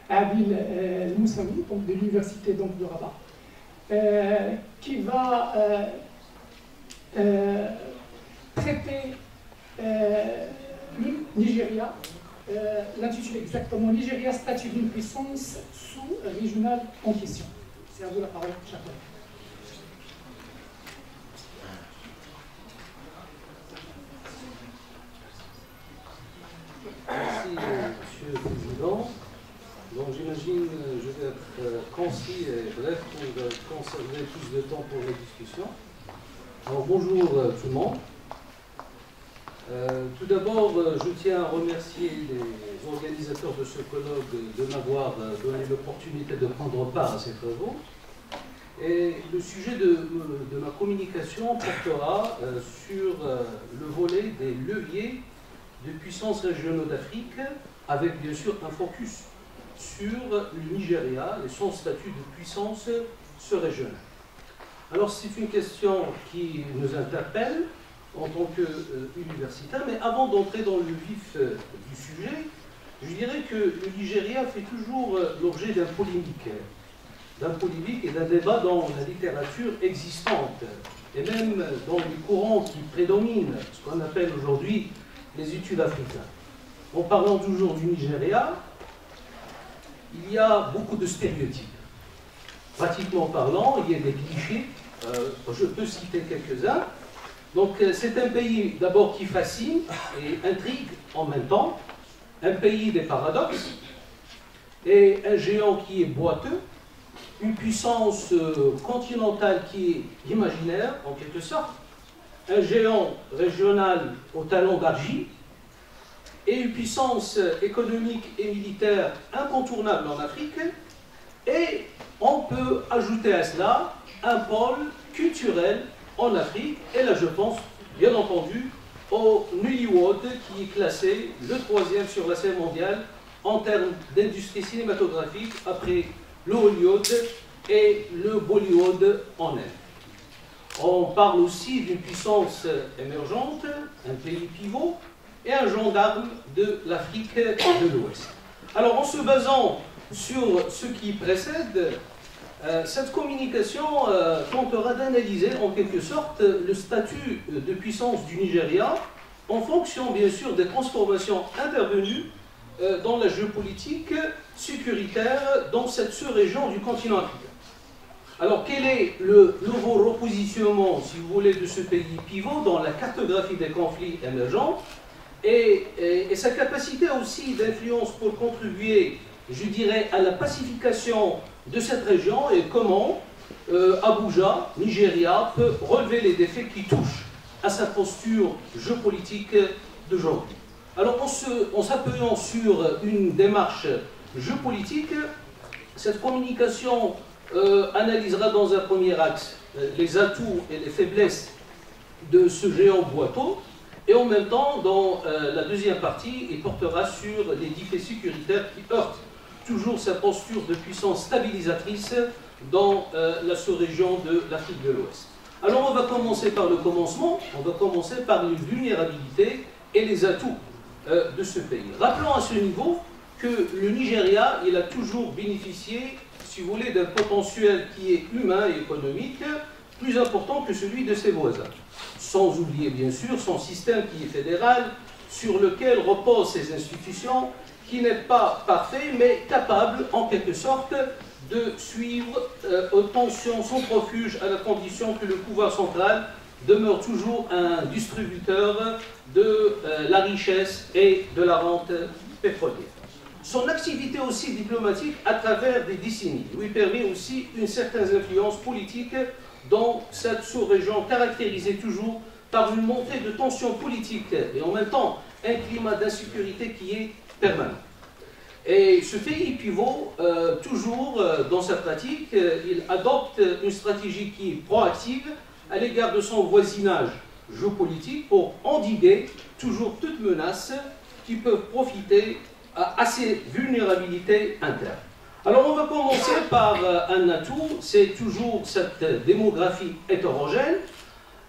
Adil Moussaoui, donc de l'université de Rabat, qui va traiter le Nigeria, l'intitulé exactement Nigeria, statut d'une puissance sous-régionale en question. C'est à vous la parole, chers collègues. Merci, Monsieur le Président. Donc j'imagine je vais être concis et bref pour conserver plus de temps pour la discussion. Alors bonjour tout le monde. Tout d'abord, je tiens à remercier les organisateurs de ce colloque de m'avoir donné l'opportunité de prendre part à ces travaux. Et le sujet de ma communication portera sur le volet des leviers de puissances régionaux d'Afrique, avec bien sûr un focus sur le Nigeria et son statut de puissance régionale. Alors c'est une question qui nous interpelle en tant qu'universitaire, mais avant d'entrer dans le vif du sujet, je dirais que le Nigeria fait toujours l'objet d'un polémique et d'un débat dans la littérature existante, et même dans les courants qui prédominent, ce qu'on appelle aujourd'hui les études africaines. En parlant toujours du Nigeria, il y a beaucoup de stéréotypes. Pratiquement parlant, il y a des clichés, je peux citer quelques-uns. Donc c'est un pays d'abord qui fascine et intrigue en même temps, un pays des paradoxes, et un géant qui est boiteux, une puissance continentale qui est imaginaire en quelque sorte, un géant régional au talon d'argile, et une puissance économique et militaire incontournable en Afrique, et on peut ajouter à cela un pôle culturel en Afrique, et là je pense bien entendu au Nollywood qui est classé le 3e sur la scène mondiale en termes d'industrie cinématographique après le Hollywood et le Bollywood en Inde. On parle aussi d'une puissance émergente, un pays pivot et un gendarme de l'Afrique de l'Ouest. Alors en se basant sur ce qui précède, cette communication tentera d'analyser en quelque sorte le statut de puissance du Nigeria en fonction bien sûr des transformations intervenues dans la géopolitique sécuritaire dans cette sous-région du continent africain. Alors quel est le nouveau repositionnement, si vous voulez, de ce pays pivot dans la cartographie des conflits émergents et sa capacité aussi d'influence pour contribuer, je dirais, à la pacification de cette région et comment Abuja, Nigeria, peut relever les défis qui touchent à sa posture géopolitique d'aujourd'hui. Alors en s'appuyant sur une démarche géopolitique, cette communication analysera dans un premier axe les atouts et les faiblesses de ce géant boiteux, et en même temps, dans la deuxième partie, il portera sur les défis sécuritaires qui heurtent toujours sa posture de puissance stabilisatrice dans la sous-région de l'Afrique de l'Ouest. Alors on va commencer par le commencement, on va commencer par les vulnérabilités et les atouts de ce pays. Rappelons à ce niveau que le Nigeria, il a toujours bénéficié, si vous voulez, d'un potentiel qui est humain et économique plus important que celui de ses voisins. Sans oublier bien sûr son système qui est fédéral, sur lequel reposent ses institutions, qui n'est pas parfait, mais capable en quelque sorte de suivre aux tensions sans refuge, à la condition que le pouvoir central demeure toujours un distributeur de la richesse et de la rente pétrolière. Son activité aussi diplomatique à travers des décennies lui permet aussi une certaine influence politique dans cette sous-région caractérisée toujours par une montée de tensions politiques et en même temps un climat d'insécurité qui est permanent. Et ce pays pivot, toujours dans sa pratique, il adopte une stratégie qui est proactive à l'égard de son voisinage géopolitique pour endiguer toujours toute menace qui peut profiter à ces vulnérabilités internes. Alors on va commencer par un atout, c'est toujours cette démographie hétérogène.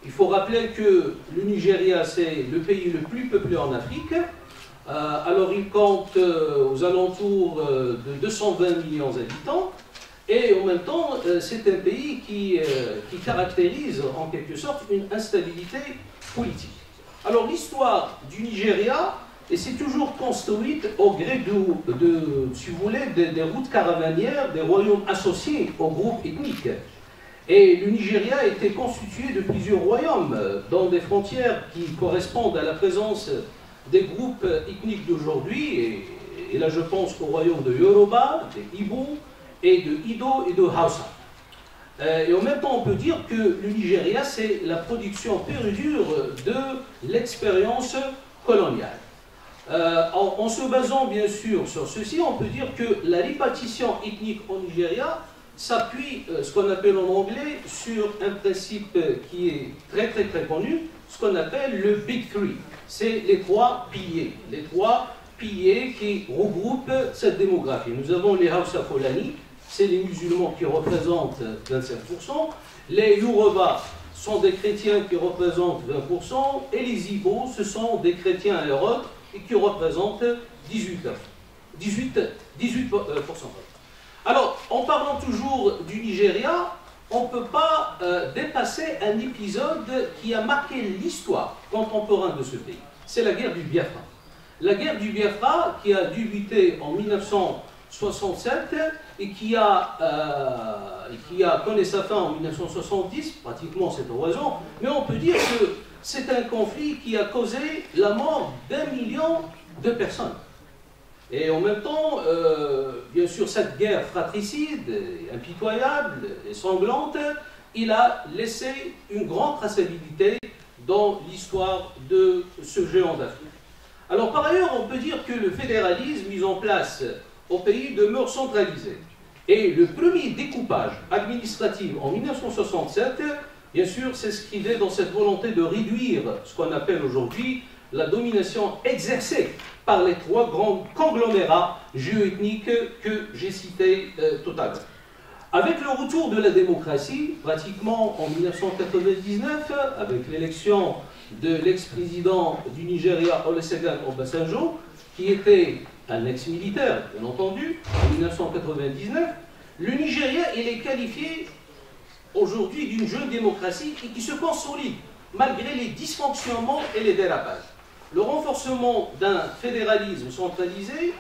Il faut rappeler que le Nigeria, c'est le pays le plus peuplé en Afrique, Alors il compte aux alentours de 220 millions d'habitants. Et en même temps, c'est un pays qui caractérise en quelque sorte une instabilité politique. Alors l'histoire du Nigeria s'est toujours construite au gré si vous voulez, des routes caravanières des royaumes associés au groupe ethnique. Et le Nigeria a été constitué de plusieurs royaumes, dans des frontières qui correspondent à la présence des groupes ethniques d'aujourd'hui. Et là, je pense au royaume de Yoruba, des Igbo, et de Ido et de Hausa. Et en même temps, on peut dire que le Nigeria, c'est la production pure et dure de l'expérience coloniale. En se basant bien sûr sur ceci, on peut dire que la répartition ethnique au Nigeria s'appuie, ce qu'on appelle en anglais, sur un principe qui est très connu, ce qu'on appelle le Big Three. C'est les trois piliers. Les trois piliers qui regroupent cette démographie. Nous avons les Hausa Fulani, c'est les musulmans qui représentent 25%, les Yoruba sont des chrétiens qui représentent 20%, et les Igbo, ce sont des chrétiens et autres, et qui représentent 18%. Alors, en parlant toujours du Nigeria, on ne peut pas dépasser un épisode qui a marqué l'histoire contemporaine de ce pays. C'est la guerre du Biafra. La guerre du Biafra qui a débuté en 1967 et qui a connu sa fin en 1970, pratiquement cette raison, mais on peut dire que c'est un conflit qui a causé la mort d'1 million de personnes. Et en même temps, bien sûr, cette guerre fratricide, impitoyable et sanglante, il a laissé une grande traçabilité dans l'histoire de ce géant d'Afrique. Alors par ailleurs, on peut dire que le fédéralisme mis en place au pays demeure centralisé. Et le premier découpage administratif en 1967, bien sûr, s'inscrivait dans cette volonté de réduire ce qu'on appelle aujourd'hui la domination exercée par les trois grands conglomérats géoethniques que j'ai cités tout à l'heure. Avec le retour de la démocratie, pratiquement en 1999, avec l'élection de l'ex-président du Nigeria, Olusegun Obasanjo, qui était un ex-militaire, bien entendu, en 1999, le Nigeria, il est qualifié aujourd'hui d'une jeune démocratie et qui se consolide malgré les dysfonctionnements et les dérapages. Le renforcement d'un fédéralisme centralisé,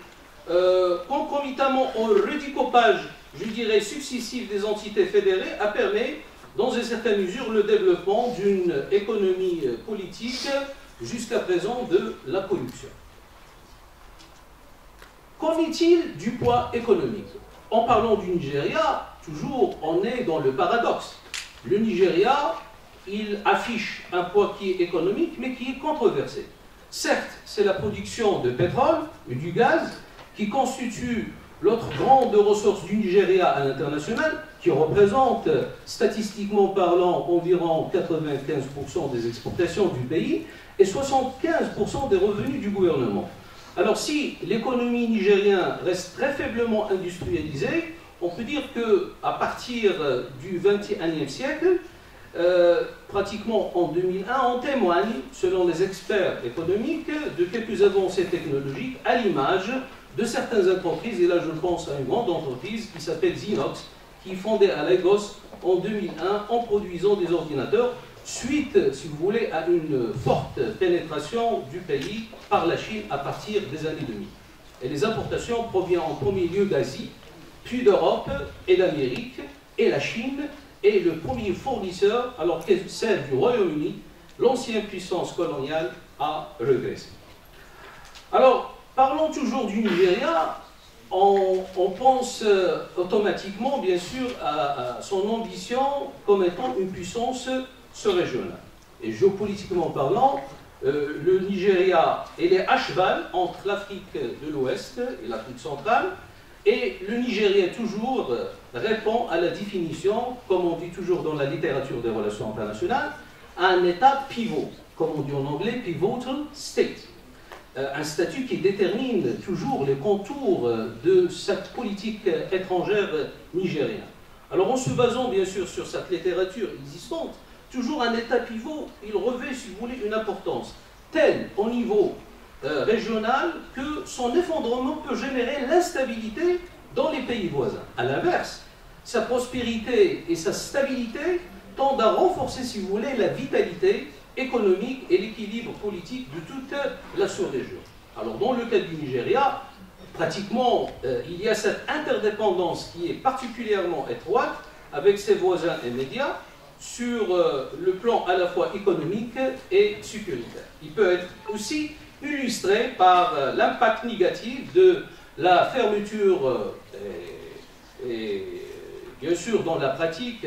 concomitamment au redécoupage, je dirais, successif des entités fédérées, a permis, dans une certaine mesure, le développement d'une économie politique, jusqu'à présent, de la production. Qu'en est-il du poids économique? En parlant du Nigeria, toujours, on est dans le paradoxe. Le Nigeria, il affiche un poids qui est économique, mais qui est controversé. Certes, c'est la production de pétrole et du gaz qui constitue l'autre grande ressource du Nigeria à l'international, qui représente, statistiquement parlant, environ 95% des exportations du pays et 75% des revenus du gouvernement. Alors si l'économie nigérienne reste très faiblement industrialisée, on peut dire qu'à partir du XXIe siècle, pratiquement en 2001, on témoigne, selon les experts économiques, de quelques avancées technologiques à l'image de certaines entreprises, et là je pense à une grande entreprise qui s'appelle Zinox, qui est fondée à Lagos en 2001 en produisant des ordinateurs, suite, si vous voulez, à une forte pénétration du pays par la Chine à partir des années 2000. Et les importations proviennent en premier lieu d'Asie, puis d'Europe et d'Amérique, et la Chine est le premier fournisseur, alors que celle du Royaume-Uni, l'ancienne puissance coloniale, a régressé. Alors, parlons toujours du Nigeria, on pense automatiquement, bien sûr, à son ambition comme étant une puissance régionale. Et géopolitiquement parlant, le Nigeria est à cheval entre l'Afrique de l'Ouest et l'Afrique centrale, et le Nigeria toujours répond à la définition, comme on dit toujours dans la littérature des relations internationales, à un État pivot, comme on dit en anglais, pivotal state. Un statut qui détermine toujours les contours de cette politique étrangère nigérienne. Alors en se basant bien sûr sur cette littérature existante, toujours un État pivot, il revêt, si vous voulez, une importance telle au niveau régional que son effondrement peut générer l'instabilité dans les pays voisins. À l'inverse, sa prospérité et sa stabilité tendent à renforcer, si vous voulez, la vitalité économique et l'équilibre politique de toute la sous-région. Alors, dans le cas du Nigeria, pratiquement, il y a cette interdépendance qui est particulièrement étroite avec ses voisins immédiats sur le plan à la fois économique et sécuritaire. Il peut être aussi illustré par l'impact négatif de la fermeture, et bien sûr dans la pratique,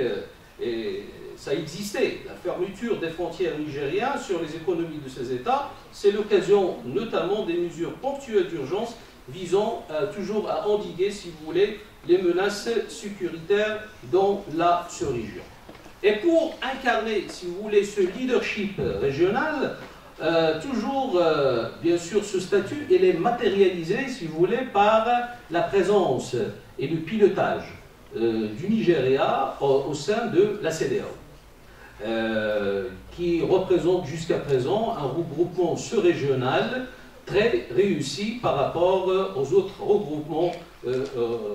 et ça existait, la fermeture des frontières nigériennes sur les économies de ces États, c'est l'occasion notamment des mesures ponctuelles d'urgence visant toujours à endiguer, si vous voulez, les menaces sécuritaires dans la sous-région. Et pour incarner, si vous voulez, ce leadership régional, toujours, bien sûr, ce statut, il est matérialisé, si vous voulez, par la présence et le pilotage du Nigeria au sein de la CEDEAO, qui représente jusqu'à présent un regroupement sous-régional très réussi par rapport aux autres regroupements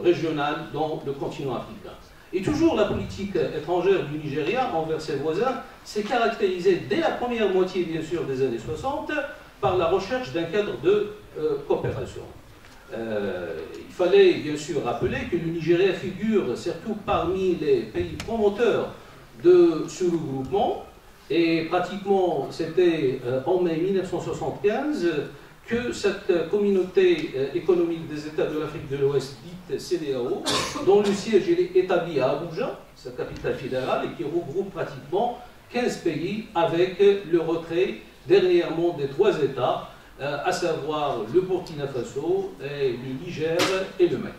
régionaux dans le continent africain. Et toujours la politique étrangère du Nigeria envers ses voisins s'est caractérisée dès la première moitié, bien sûr, des années 60 par la recherche d'un cadre de coopération. Il fallait bien sûr rappeler que le Nigeria figure surtout parmi les pays promoteurs de ce regroupement, et pratiquement c'était en mai 1975 que cette communauté économique des États de l'Afrique de l'Ouest, dite CEDEAO, dont le siège est établi à Abuja, sa capitale fédérale, et qui regroupe pratiquement 15 pays avec le retrait dernièrement des 3 États, à savoir le Burkina Faso, et le Niger et le Mali.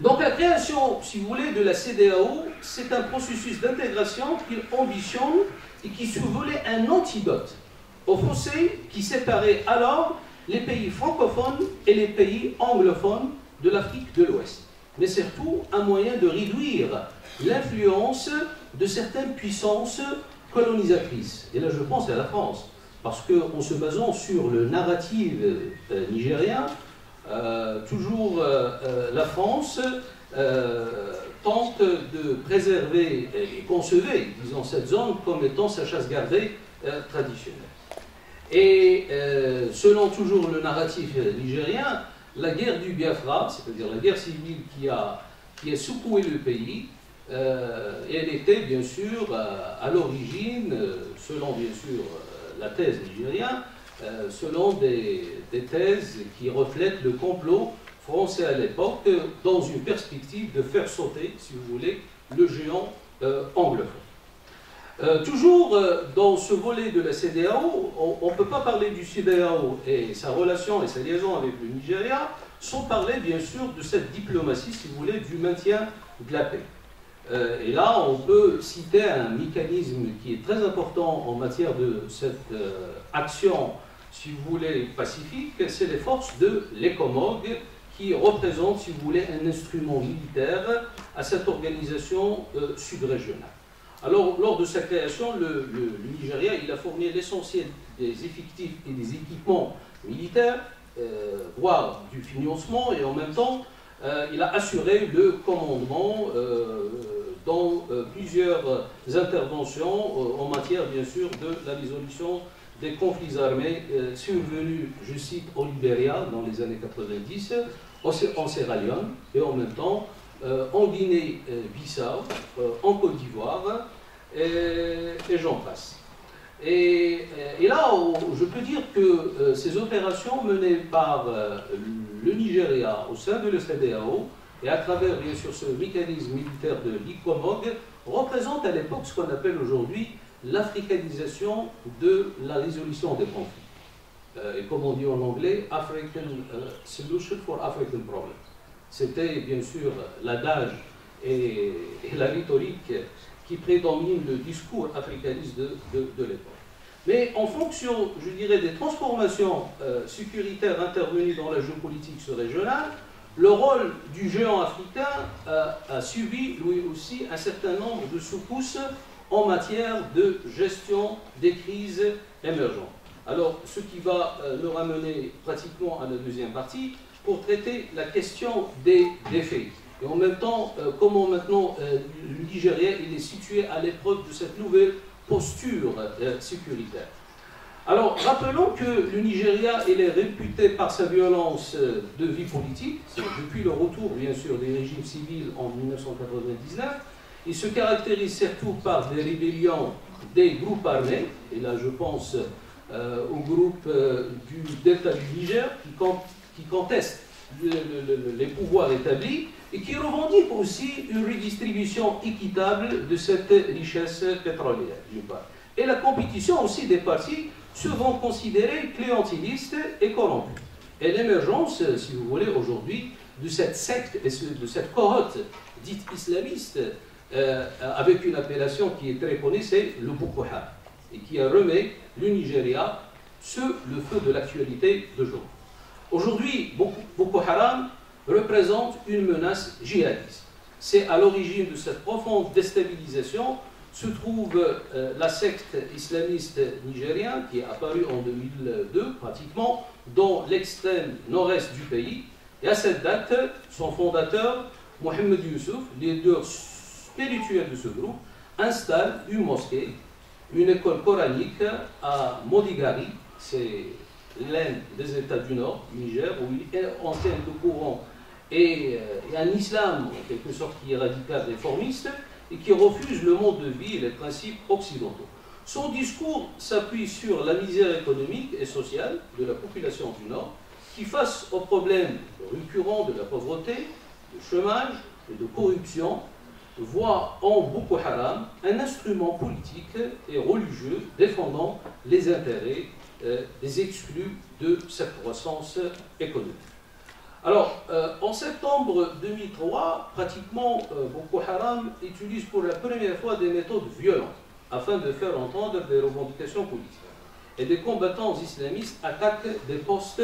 Donc la création, si vous voulez, de la CEDEAO, c'est un processus d'intégration qui ambitionne et qui se voulait un antidote au fossé qui séparait alors les pays francophones et les pays anglophones de l'Afrique de l'Ouest. Mais surtout, un moyen de réduire l'influence de certaines puissances colonisatrices. Et là, je pense à la France, parce qu'en se basant sur le narratif nigérien, toujours la France tente de préserver et concevoir, disons, cette zone comme étant sa chasse gardée traditionnelle. Et selon toujours le narratif nigérien, la guerre du Biafra, c'est-à-dire la guerre civile qui a secoué le pays, elle était bien sûr à l'origine, selon bien sûr la thèse nigérienne, selon des thèses qui reflètent le complot français à l'époque, dans une perspective de faire sauter, si vous voulez, le géant anglophone. Toujours dans ce volet de la CEDEAO, on ne peut pas parler du CEDEAO et sa relation et sa liaison avec le Nigeria sans parler bien sûr de cette diplomatie, si vous voulez, du maintien de la paix. Et là, on peut citer un mécanisme qui est très important en matière de cette action, si vous voulez, pacifique, c'est les forces de l'ECOMOG qui représentent, si vous voulez, un instrument militaire à cette organisation sud-régionale. Alors, lors de sa création, le Nigeria, il a fourni l'essentiel des effectifs et des équipements militaires, voire du financement, et en même temps, il a assuré le commandement dans plusieurs interventions en matière, bien sûr, de la résolution des conflits armés survenus, je cite, au Libéria dans les années 90, en Sierra Leone, et en même temps en Guinée-Bissau, en Côte d'Ivoire, et j'en passe. Et là, je peux dire que ces opérations menées par le Nigeria au sein de la CEDEAO, et à travers bien sûr ce mécanisme militaire de l'ICOMOG, représentent à l'époque ce qu'on appelle aujourd'hui l'africanisation de la résolution des conflits. Et comme on dit en anglais, African Solution for African Problems. C'était bien sûr l'adage et la rhétorique qui prédomine le discours africaniste de l'époque. Mais en fonction, je dirais, des transformations sécuritaires intervenues dans la géopolitique régionale, le rôle du géant africain a subi lui aussi un certain nombre de secousses en matière de gestion des crises émergentes. Alors, ce qui va nous ramener pratiquement à la deuxième partie pour traiter la question des faits. Et en même temps, comment maintenant le Nigeria il est situé à l'épreuve de cette nouvelle posture sécuritaire. Alors, rappelons que le Nigeria il est réputé par sa violence de vie politique, depuis le retour, bien sûr, des régimes civils en 1999. Il se caractérise surtout par des rébellions des groupes armés, et là je pense au groupe du Delta du Niger, qui conteste les pouvoirs établis et qui revendique aussi une redistribution équitable de cette richesse pétrolière, d'une part. Et la compétition aussi des partis souvent considérés clientélistes et corrompus. Et l'émergence, si vous voulez, aujourd'hui, de cette secte et de cette cohorte dite islamiste, avec une appellation qui est très connue, c'est le Boko Haram, et qui a remis le Nigeria sur le feu de l'actualité de jour. Aujourd'hui, Boko Haram représente une menace djihadiste. C'est à l'origine de cette profonde déstabilisation se trouve la secte islamiste nigérienne qui est apparue en 2002 pratiquement dans l'extrême nord-est du pays. Et à cette date, son fondateur, Mohamed Youssouf, leader spirituel de ce groupe, installe une mosquée, une école coranique à Modigari, c'est l'un des États du Nord, du Niger, où il enseigne le Coran et un islam en quelque sorte qui est radical réformiste et qui refuse le mode de vie et les principes occidentaux. Son discours s'appuie sur la misère économique et sociale de la population du Nord, qui face aux problèmes récurrents de la pauvreté, du chômage et de corruption, voit en Boko Haram un instrument politique et religieux défendant les intérêts des exclus de cette croissance économique. Alors, en septembre 2003, pratiquement, Boko Haram utilise pour la première fois des méthodes violentes afin de faire entendre des revendications politiques. Et des combattants islamistes attaquent des postes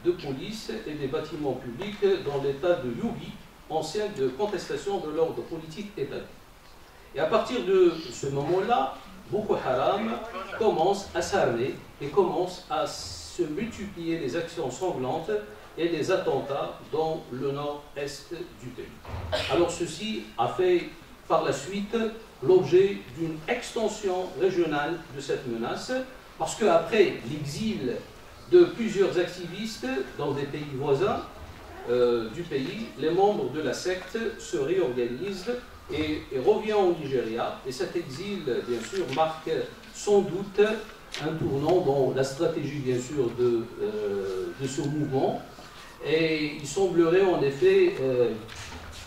de police et des bâtiments publics dans l'état de Yobe, ancien de contestation de l'ordre politique établi. Et à partir de ce moment-là, Boko Haram commence à s'armer et commence à se multiplier les actions sanglantes et les attentats dans le nord-est du pays. Alors ceci a fait par la suite l'objet d'une extension régionale de cette menace, parce qu'après l'exil de plusieurs activistes dans des pays voisins du pays, les membres de la secte se réorganisent et revient au Nigeria. Et cet exil, bien sûr, marque sans doute un tournant dans la stratégie, bien sûr, de ce mouvement. Et il semblerait en effet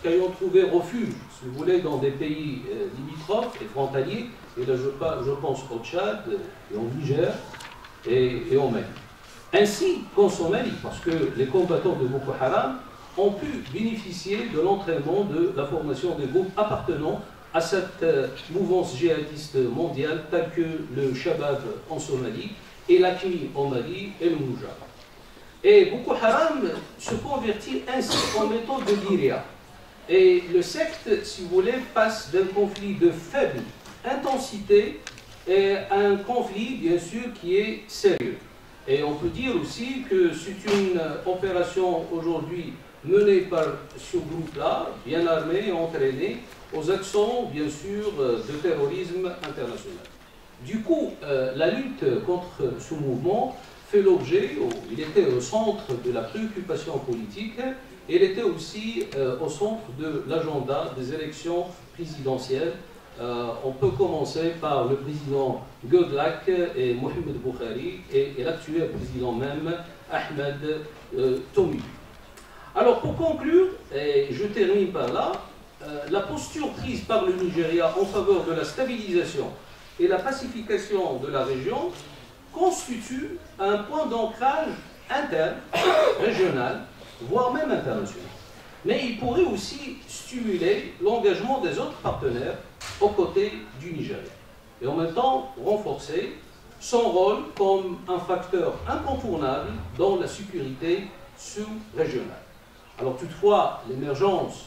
qu'ayant trouvé refuge, si vous voulez, dans des pays limitrophes et frontaliers, et là je pense au Tchad, et au Niger, et au Mali. Ainsi qu'en Somalie, parce que les combattants de Boko Haram ont pu bénéficier de l'entraînement de la formation des groupes appartenant à cette mouvance djihadiste mondiale, telle que le Shabab en Somalie, et l'Aqmi en Mali, et le Mujahid. Et Boko Haram se convertit ainsi en méthode de guérilla. Et le secte, si vous voulez, passe d'un conflit de faible intensité à un conflit, bien sûr, qui est sérieux. Et on peut dire aussi que c'est une opération aujourd'hui menée par ce groupe-là, bien armé et entraîné, aux actions, bien sûr, de terrorisme international. Du coup, la lutte contre ce mouvement fait l'objet, il était au centre de la préoccupation politique, et il était aussi au centre de l'agenda des élections présidentielles. On peut commencer par le président Goodluck et Mohamed Buhari et l'actuel président même, Ahmed Toumi. Alors pour conclure, et je termine par là, la posture prise par le Nigeria en faveur de la stabilisation et la pacification de la région constitue un point d'ancrage interne, régional, voire même international. Mais il pourrait aussi stimuler l'engagement des autres partenaires aux côtés du Nigeria. Et en même temps, renforcer son rôle comme un facteur incontournable dans la sécurité sous-régionale. Alors toutefois, l'émergence,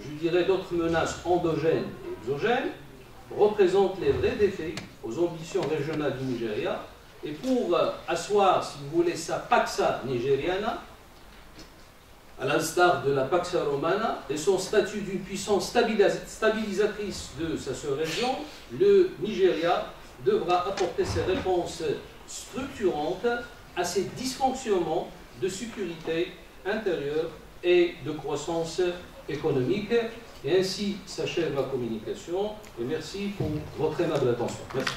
je dirais, d'autres menaces endogènes et exogènes représente les vrais défis aux ambitions régionales du Nigeria Et pour asseoir, si vous voulez, sa Paxa nigériana, à l'instar de la Paxa Romana, et son statut d'une puissance stabilisatrice de sa sous-région, le Nigeria devra apporter ses réponses structurantes à ces dysfonctionnements de sécurité intérieure et de croissance économique. Et ainsi s'achève ma communication. Et merci pour votre aimable attention. Merci.